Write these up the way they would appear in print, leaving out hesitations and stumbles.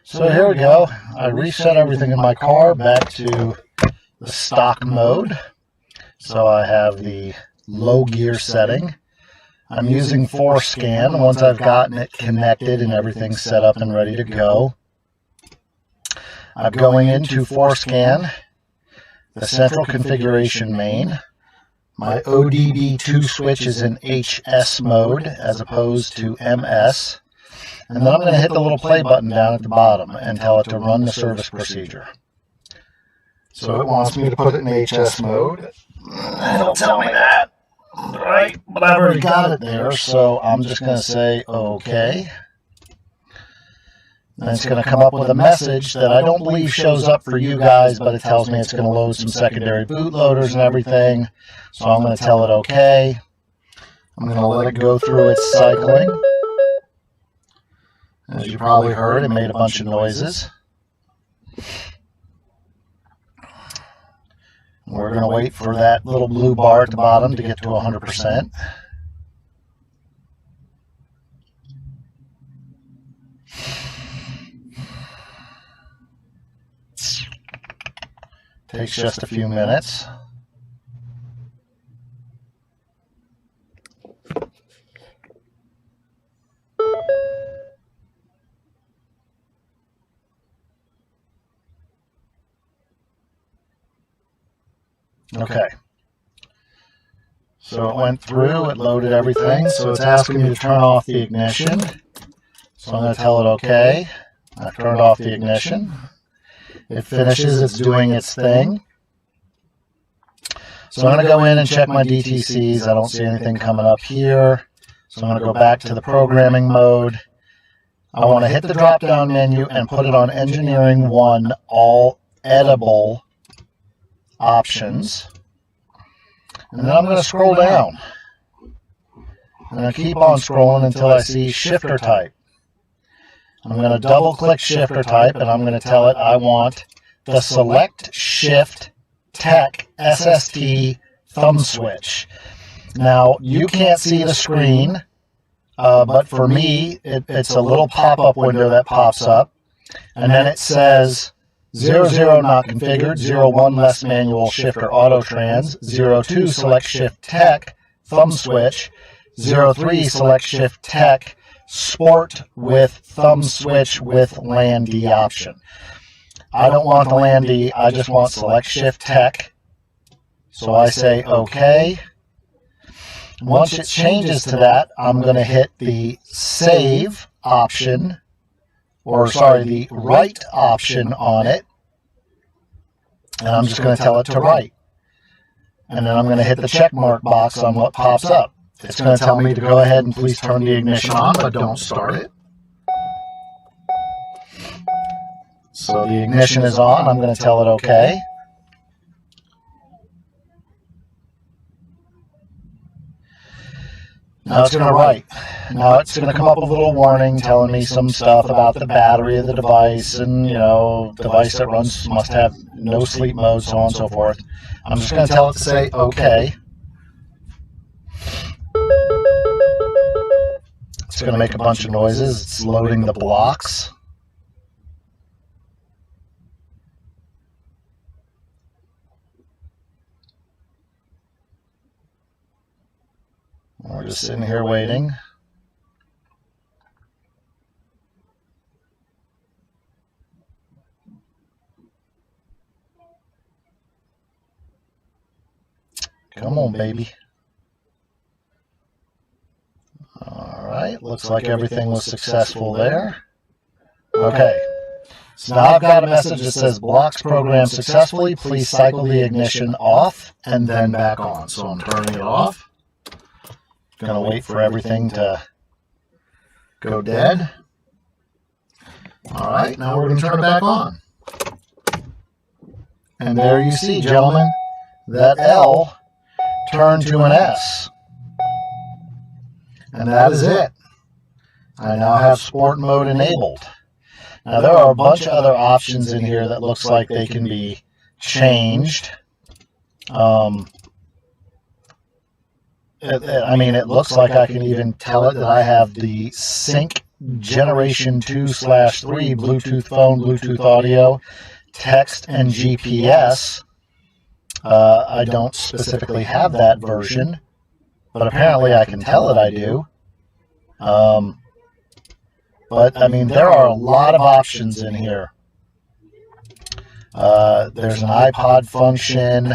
So here we go. I reset everything in my car back to the stock mode. So I have the low gear setting. I'm using FORScan once I've gotten it connected and everything's set up and ready to go. I'm going into FORScan, the central configuration main. My ODB2 switch is in HS mode as opposed to MS. And then I'm going to hit the little play button down at the bottom and tell it to run the service procedure. So it wants me to put it in HS mode. It'll tell me that, right? But I've already got it there, so I'm just going to say OK. And it's going to come up with a message that I don't believe shows up for you guys, but it tells me it's going to load some secondary bootloaders and everything. So I'm going to tell it OK. I'm going to let it go through its cycling. As you probably heard, it made a bunch of noises. We're going to wait for that little blue bar at the bottom to get to 100%. Takes just a few minutes. Okay, so it went through, it loaded everything, so it's asking me to turn off the ignition. So I'm going to tell it OK. I've turned off the ignition. It finishes, it's doing its thing. So I'm going to go in and check my DTCs. I don't see anything coming up here. So I'm going to go back to the programming mode. I want to hit the drop-down menu and put it on Engineering 1, All Edible Options, and then I'm going to scroll down, and I keep on scrolling until I see shifter type. I'm going to double click shifter type, and I'm going to tell it I want the Select Shift Tech SST thumb switch. Now you can't see the screen, but for me it's a little pop-up window that pops up, and then it says 00 not configured, 01 less manual shifter auto trans, 02 select shift tech thumb switch, 03 select shift tech sport with thumb switch with LAN D option. I don't want the LAN D, I just want select shift tech. So I say OK. Once it changes to that, I'm going to hit the save option, the write option on it, and I'm just going to tell it to write. And then I'm going to hit the check mark box on what pops up. It's going to tell me to go ahead and please turn the ignition on, but don't start it. So the ignition is on. I'm going to tell it OK. Now it's going to write. Now it's going to come up with a little warning telling me some stuff about the battery of the device and, device that runs must have no sleep mode, so on and so forth. I'm just going to tell it to say OK. It's going to make a bunch of noises. It's loading the blocks. We're just sitting here waiting. Come on, baby. All right, looks like everything was successful there. Okay, so now I've got a message that says blocks programmed successfully. Please cycle the ignition off and then back on. So I'm turning it off. Going to wait for everything to go dead. All right, now we're going to turn it back on. And there you see, gentlemen, that L turned to an S. And that is it. I now have sport mode enabled. Now there are a bunch of other options in here that looks like they can be changed. It looks like I can even tell it that I have the sync Generation 2/3, Bluetooth phone, Bluetooth audio, text, and GPS. I don't specifically have that version, but apparently I can tell it I do. But, I mean, there are a lot of options in here. There's an iPod function.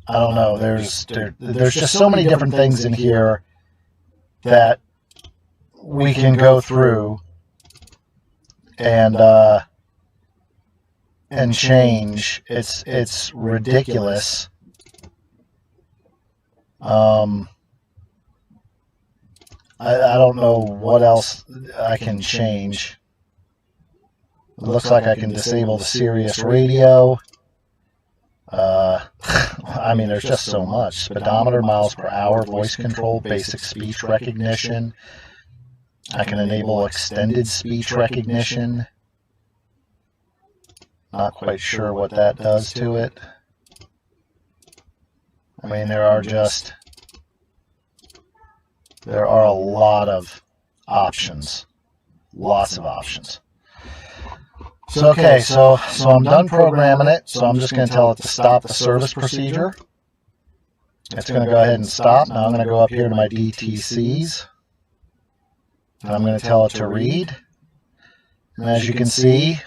I don't know. There's just so many different things in here that we can go through and change. It's ridiculous. I don't know what else I can change. It looks like I can disable the Sirius radio. I mean, there's just so much. Speedometer, miles per hour, voice control, basic speech recognition. I can enable extended speech recognition. Not quite sure what that does to it. I mean, there are a lot of options. Lots of options. So, okay, so I'm done programming it, so I'm just going to tell it to stop the service procedure. It's going to go ahead and stop. Now I'm going to go up here to my DTCs, and I'm going to tell it to read. And as you can see,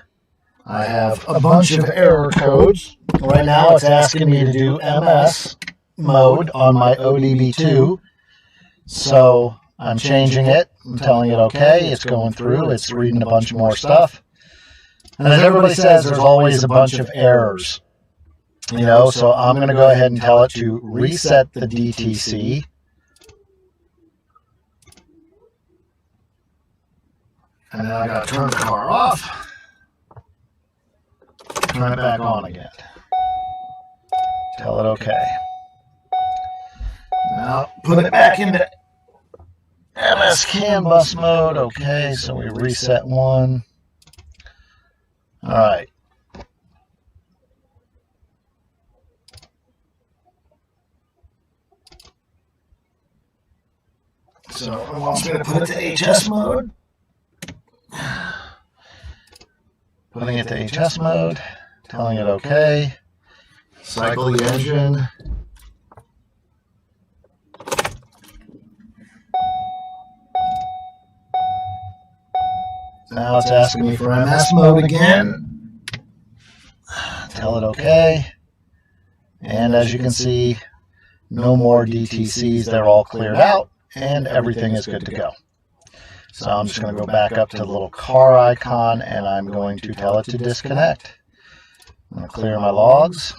I have a bunch of error codes. Right now it's asking me to do MS mode on my ODB2, so I'm changing it. I'm telling it okay, it's going through, it's reading a bunch more stuff. And as everybody says, there's always a bunch of errors, you know, so I'm going to go ahead and tell it to reset the DTC. And then I got to turn the car off, turn it back on again. Tell it okay. Now put it back into MS CAN bus mode. Okay, so we reset one. All right. So it wants me to put it to HS mode. Putting it to HS mode, telling it okay. Cycle the engine. Now it's asking me for MS mode again. Tell it okay. And as you can see, no more DTCs. They're all cleared out and everything is good to go. So I'm just going to go back up to the little car icon and I'm going to tell it to disconnect. I'm going to clear my logs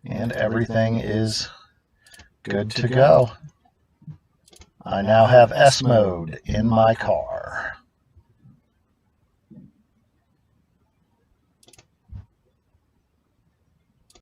and everything is good to go. I now have S mode in my car.